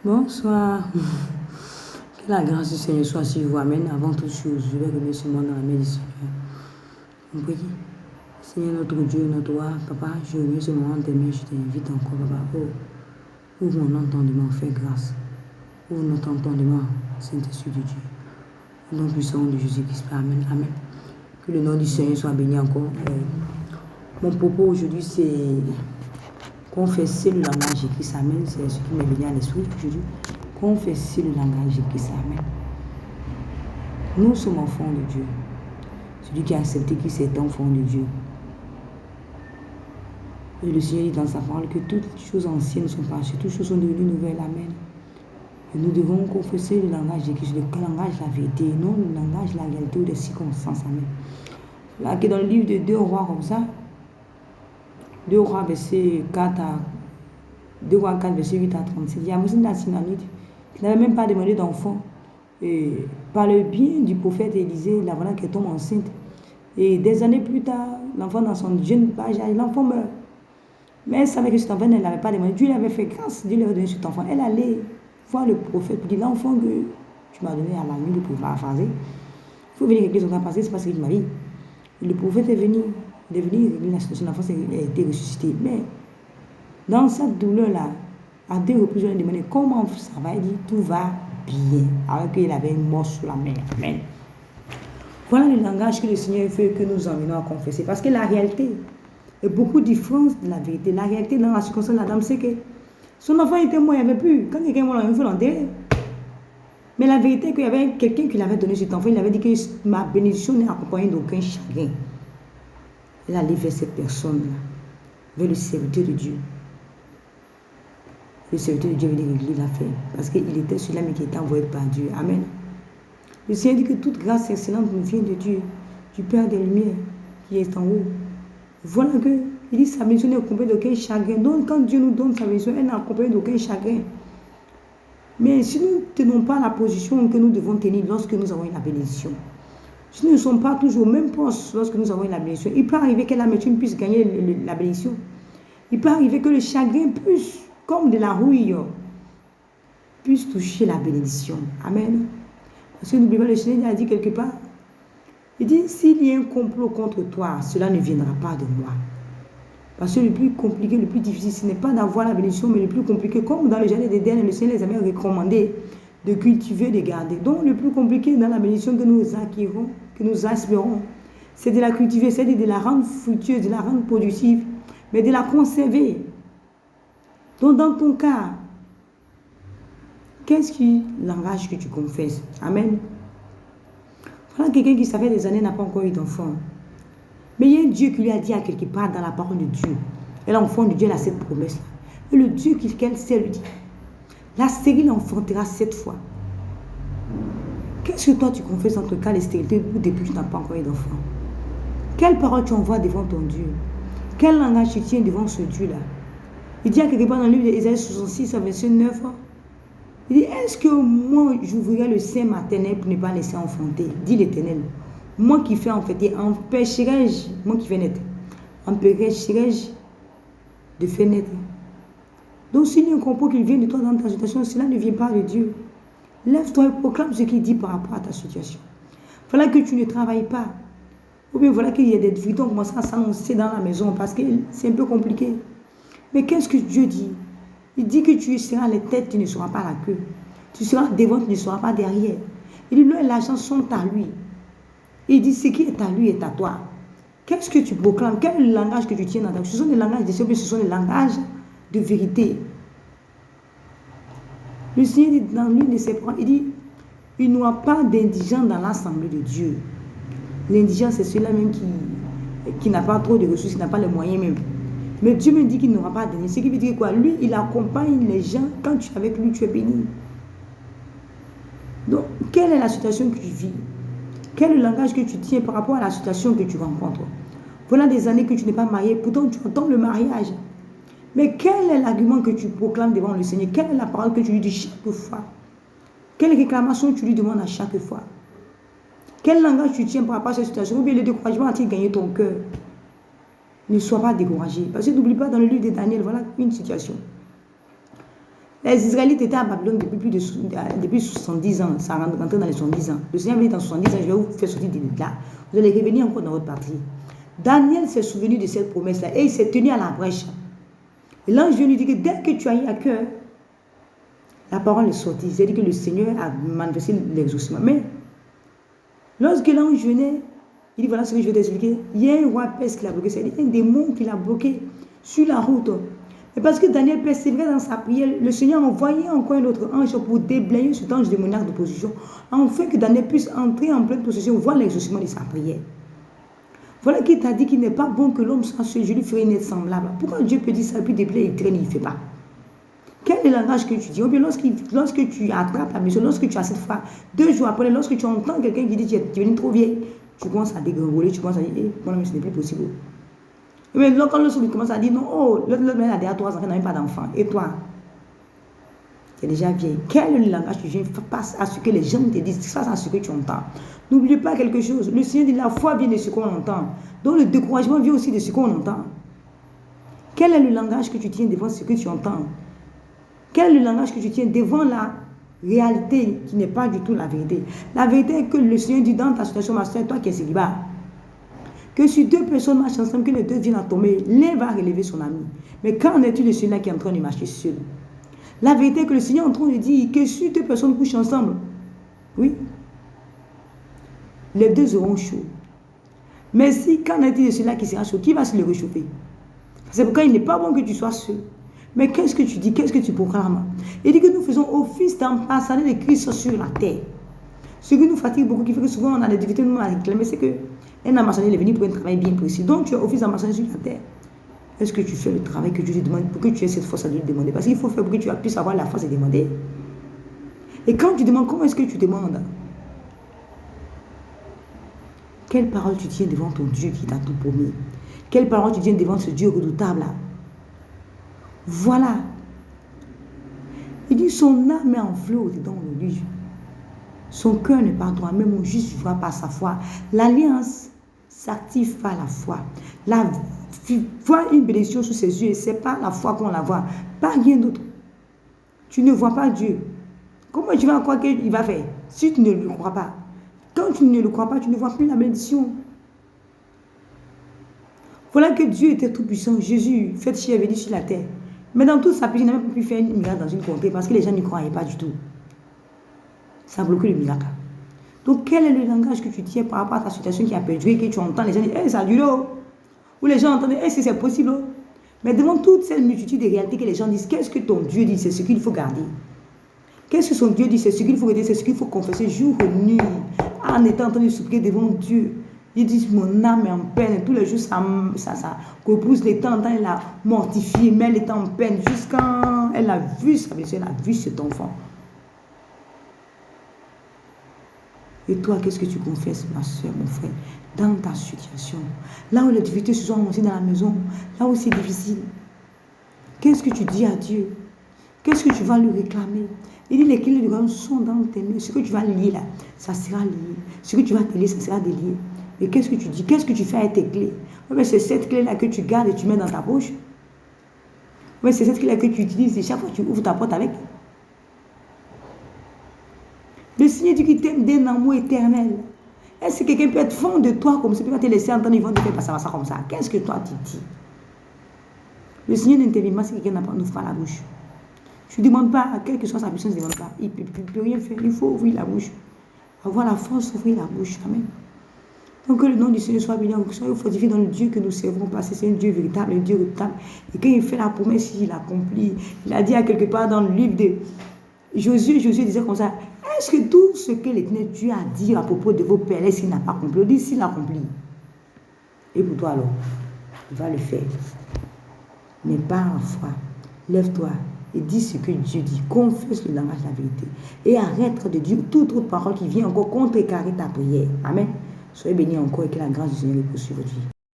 Bonsoir. Que la grâce du Seigneur soit sur vous. Amen. Avant toute chose, je vais remettre ce monde dans la main du Seigneur. On prie. Seigneur notre Dieu, notre roi, Papa, je remets ce moment dans tes mains. Je t'invite encore, Papa. Oh, ouvre mon entendement, fais grâce. Ouvre notre entendement, Saint-Esprit de Dieu. Au nom puissant de Jésus-Christ. Amen. Amen. Que le nom du Seigneur soit béni encore. Mon propos aujourd'hui, c'est confesser le langage de Christ. Amen. C'est ce qui m'est venu à l'esprit aujourd'hui. Confesser le langage de Christ. Amen. Nous sommes enfants de Dieu. Celui qui a accepté qu'il est enfant de Dieu. Et le Seigneur dit dans sa parole que toutes les choses anciennes sont passées, toutes les choses sont devenues nouvelles. Amen. Et nous devons confesser le langage de Christ, le langage de la vérité, non le langage de la réalité ou des circonstances. Amen. Là, que dans le livre de 2 Rois, comme ça, 2 Rois, verset 4 à 2 Rois 4, verset 8 à 37, il y a Moïse la Sinanite qui n'avait même pas demandé d'enfant. Et par le bien du prophète Élisée, la voilà qui tombe enceinte. Et des années plus tard, l'enfant dans son jeune âge, l'enfant meurt. Mais elle savait que cet enfant, elle n'avait pas demandé. Dieu lui avait fait grâce, Dieu lui avait donné cet enfant. Elle allait voir le prophète pour dire, l'enfant que tu m'as donné à la nuit pour paraphraser, il faut venir régler son temps passé, c'est parce qu'il m'a dit. Le prophète est venu régler la situation, l'enfant a été ressuscité. Mais dans cette douleur-là, à 2 reprises, on lui a demandé comment ça va. Il dit, tout va bien. Alors qu'il avait une mort sous la main. Amen. Voilà le langage que le Seigneur veut que nous emmenons à confesser. Parce que la réalité est beaucoup différente de la vérité. La réalité dans la circonstance de la dame, c'est que son enfant était mort, il n'y avait plus. Quand quelqu'un est mort, il faut l'enterrer. Mais la vérité est qu'il y avait quelqu'un qui l'avait donné cet enfant. Il avait dit que ma bénédiction n'est accompagnée d'aucun chagrin. Elle allait vers cette personne-là, vers le serviteur de Dieu. Le serviteur de Dieu venait régler l'affaire. Parce qu'il était celui-là, mais qui était envoyé par Dieu. Amen. Le Seigneur dit que toute grâce excellente nous vient de Dieu, du Père des Lumières, qui est en haut. Voilà que, il dit, sa bénédiction n'est accompagnée d'aucun chagrin. Donc, quand Dieu nous donne sa bénédiction, elle n'est accompagnée d'aucun chagrin. Mais si nous ne tenons pas la position que nous devons tenir lorsque nous avons la bénédiction, si nous ne sommes pas toujours au même poste lorsque nous avons la bénédiction, il peut arriver que la l'amertume puisse gagner la bénédiction. Il peut arriver que le chagrin puisse, comme de la rouille, puisse toucher la bénédiction. Amen. Parce que n'oubliez pas, le Seigneur a dit quelque part, il dit, s'il y a un complot contre toi, cela ne viendra pas de moi. Parce que le plus compliqué, le plus difficile, ce n'est pas d'avoir la bénédiction, mais le plus compliqué, comme dans le jardin d'Éden, le Seigneur les avait recommandé de cultiver, de garder. Donc le plus compliqué dans la bénédiction que nous acquérons, que nous aspirons, c'est de la cultiver, c'est de la rendre fructueuse, de la rendre productive, mais de la conserver. Donc dans ton cas, qu'est-ce qui l'engage que tu confesses? Amen. Voilà quelqu'un qui, ça fait des années, n'a pas encore eu d'enfant. Mais il y a un Dieu qui lui a dit à quelque part dans la parole de Dieu. Et l'enfant de Dieu, elle a cette promesse-là. Et le Dieu qu'elle sait lui dit, la stérile enfantera 7 fois. Qu'est-ce que toi tu confesses dans ton cas de stérilité depuis que tu n'as pas encore eu d'enfant? Quelle parole tu envoies devant ton Dieu? Quel langage tu tiens devant ce Dieu-là? Il dit à quelque part dans le livre d'Ésaïe 66, verset 9, il dit, est-ce que moi j'ouvrirai le sein maternel pour ne pas laisser enfanter? Dit l'Éternel. Moi qui fais enfanter, empêcherai-je, moi qui fais naître, empêcherai-je de faire naître? Donc s'il y a un complot qui vient de toi dans ta situation, cela ne vient pas de Dieu. Lève-toi et proclame ce qu'il dit par rapport à ta situation. Voilà que tu ne travailles pas. Ou bien voilà qu'il y a des difficultés qui commencent à s'annoncer dans la maison parce que c'est un peu compliqué. Mais qu'est-ce que Dieu dit? Il dit que tu seras les têtes, tu ne seras pas la queue. Tu seras devant, tu ne seras pas derrière. Il dit, l'eau et l'argent sont à lui. Il dit, ce qui est à lui est à toi. Qu'est-ce que tu proclames? Quel est le langage que tu tiens dans ta vie? Ce sont des langages de ce sont des langages de vérité. Le Seigneur dit dans l'une de ses paroles, il dit, il n'y aura pas d'indigent dans l'assemblée de Dieu. L'indigent, c'est celui-là même qui n'a pas trop de ressources, qui n'a pas les moyens même. Mais Dieu me dit qu'il n'aura pas d'indigent. Ce qui veut dire quoi? Lui, il accompagne les gens. Quand tu es avec lui, tu es béni. Donc, quelle est la situation que tu vis? Quel est le langage que tu tiens par rapport à la situation que tu rencontres? Voilà des années que tu n'es pas marié, pourtant tu entends le mariage. Mais quel est l'argument que tu proclames devant le Seigneur? Quelle est la parole que tu lui dis chaque fois? Quelle réclamation tu lui demandes à chaque fois? Quel langage tu tiens par rapport à cette situation? Ou bien le découragement a-t-il gagné ton cœur? Ne sois pas découragé. Parce que n'oublie pas, dans le livre de Daniel, voilà une situation. Les Israélites étaient à Babylone depuis 70 ans. Ça rentre dans les 70 ans. Le Seigneur dit dans 70 ans, je vais vous faire sortir de là. Vous allez revenir encore dans votre patrie. Daniel s'est souvenu de cette promesse-là et il s'est tenu à la brèche. Et l'ange vient lui dire que dès que tu as eu à cœur, la parole est sortie. C'est-à-dire que le Seigneur a manifesté l'exaucement. Mais lorsque l'ange venait, il dit voilà ce que je vais t'expliquer. Il y a un roi perse qui l'a bloqué. C'est-à-dire un démon qui l'a bloqué sur la route. Et parce que Daniel persévérait dans sa prière, le Seigneur envoyait encore un autre ange pour déblayer cet ange démoniaque d'opposition, afin que Daniel puisse entrer en pleine possession, voir l'exaucement de sa prière. Voilà qui t'a dit qu'il n'est pas bon que l'homme soit seul, je lui ferai une aide semblable. Pourquoi Dieu peut dire ça, puis déblayer, il traîne, il ne fait pas? Quel est le langage que tu dis? Ou bien lorsque tu attrapes la mission, lorsque tu as cette fois, 2 jours après, lorsque tu entends quelqu'un qui dit tu es devenu trop vieille, tu commences à dégringoler, tu commences à dire, mon ami, ce n'est plus possible. Mais quand le sourd commence à dire, non, oh, l'autre mec a déjà 3 ans, il n'a même pas d'enfant. Et toi, tu es déjà vieille. Quel est le langage que tu viens face à ce que les gens te disent, face à ce que tu entends? N'oublie pas quelque chose. Le Seigneur dit, la foi vient de ce qu'on entend. Donc le découragement vient aussi de ce qu'on entend. Quel est le langage que tu tiens devant ce que tu entends? Quel est le langage que tu tiens devant la réalité qui n'est pas du tout la vérité? La vérité est que le Seigneur dit dans ta situation, ma soeur, toi qui es célibat, que si 2 personnes marchent ensemble, que les 2 viennent à tomber, l'un va relever son ami. Mais qu'en est-il de celui-là qui est en train de marcher seul? La vérité est que le Seigneur est en train de dire que si 2 personnes couchent ensemble, oui, les 2 auront chaud. Mais si, qu'en est-il de celui-là qui sera chaud? Qui va se le réchauffer? C'est pourquoi il n'est pas bon que tu sois seul. Mais qu'est-ce que tu dis? Qu'est-ce que tu proclames? Il dit que nous faisons office d'ambassadeur de Christ sur la terre. Ce qui nous fatigue beaucoup, qui fait que souvent on a des difficultés nous à réclamer, c'est qu'un ambassadeur est venu pour un travail bien précis. Donc tu es office d'ambassadeur sur la terre. Est-ce que tu fais le travail que Dieu te demande pour que tu aies cette force à lui demander? Parce qu'il faut faire pour que tu puisses avoir la force de demander. Et quand tu demandes, comment est-ce que tu demandes? Quelle parole tu tiens devant ton Dieu qui t'a tout promis? Quelle parole tu tiens devant ce Dieu redoutable là? Voilà. Il dit son âme est en flot dans le lui. Son cœur n'est pas droit, même mon juste vivra par sa foi. L'alliance s'active par la foi. La foi, une bénédiction sous ses yeux, c'est pas la foi qu'on la voit, pas rien d'autre. Tu ne vois pas Dieu. Comment tu vas croire qu'il va faire si tu ne le crois pas? Quand tu ne le crois pas, tu ne vois plus la bénédiction. Voilà que Dieu était tout puissant. Jésus, fait chier, est venu sur la terre. Mais dans toute sa puissance, il n'a même pas pu faire une miracle dans une contrée parce que les gens n'y croyaient pas du tout. Ça a bloqué le miracle. Donc, quel est le langage que tu tiens par rapport à ta situation qui a perduré, que tu entends les gens dire, hey, ça dure là. Ou les gens entendent, hey, si c'est possible. Mais devant toute cette multitude de réalités que les gens disent, qu'est-ce que ton Dieu dit? C'est ce qu'il faut garder. Qu'est-ce que son Dieu dit? C'est ce qu'il faut garder, c'est ce qu'il faut confesser jour et nuit, en étant en train de supplier devant Dieu. Il dit, mon âme est en peine. Tous les jours, ça repousse les temps. Elle l'a mortifié, mais elle était en peine. Jusqu'à elle a vu sa blessure, elle a vu cet enfant. Et toi, qu'est-ce que tu confesses, ma soeur, mon frère, dans ta situation? Là où les difficultés se sont annoncées dans la maison, là où c'est difficile. Qu'est-ce que tu dis à Dieu? Qu'est-ce que tu vas lui réclamer? Il dit, les clés du royaume sont dans tes mains. Ce que tu vas lier là, ça sera lié. Ce que tu vas te lier, ça sera délié. Et qu'est-ce que tu dis? Qu'est-ce que tu fais avec tes clés? Ouais, c'est cette clé-là que tu gardes et tu mets dans ta poche. Ouais, c'est cette clé-là que tu utilises et chaque fois que tu ouvres ta porte avec. Le Seigneur dit qu'il t'aime d'un amour éternel. Est-ce que quelqu'un peut être fond de toi comme ça, peut pas te laisser entendre, ils vont te faire passer ça comme ça? Qu'est-ce que toi tu dis? Le Seigneur n'intervient pas si quelqu'un n'ouvre pas la bouche. Je ne demande pas, quelle que soit sa puissance, ne demande pas. Il ne peut rien faire. Il faut ouvrir la bouche. Avoir la force d'ouvrir la bouche. Amen. Donc que le nom du Seigneur soit béni, soyez fortifiés dans le Dieu que nous servons, parce que c'est un Dieu véritable, un Dieu redoutable. Et quand il fait la promesse, il l'accomplit. Il a dit à quelque part dans le livre de Josué disait comme ça, est-ce que tout ce que l'Éternel Dieu a dit à propos de vos pères, est-ce qu'il n'a pas accompli? Il dit s'il l'accomplit. Et pour toi alors, il va le faire. Mais par la foi, lève-toi et dis ce que Dieu dit. Confesse le langage de la vérité. Et arrête de dire toute autre parole qui vient encore contrecarrer ta prière. Amen. Soyez bénis encore et que la grâce du Seigneur repose sur votre vie.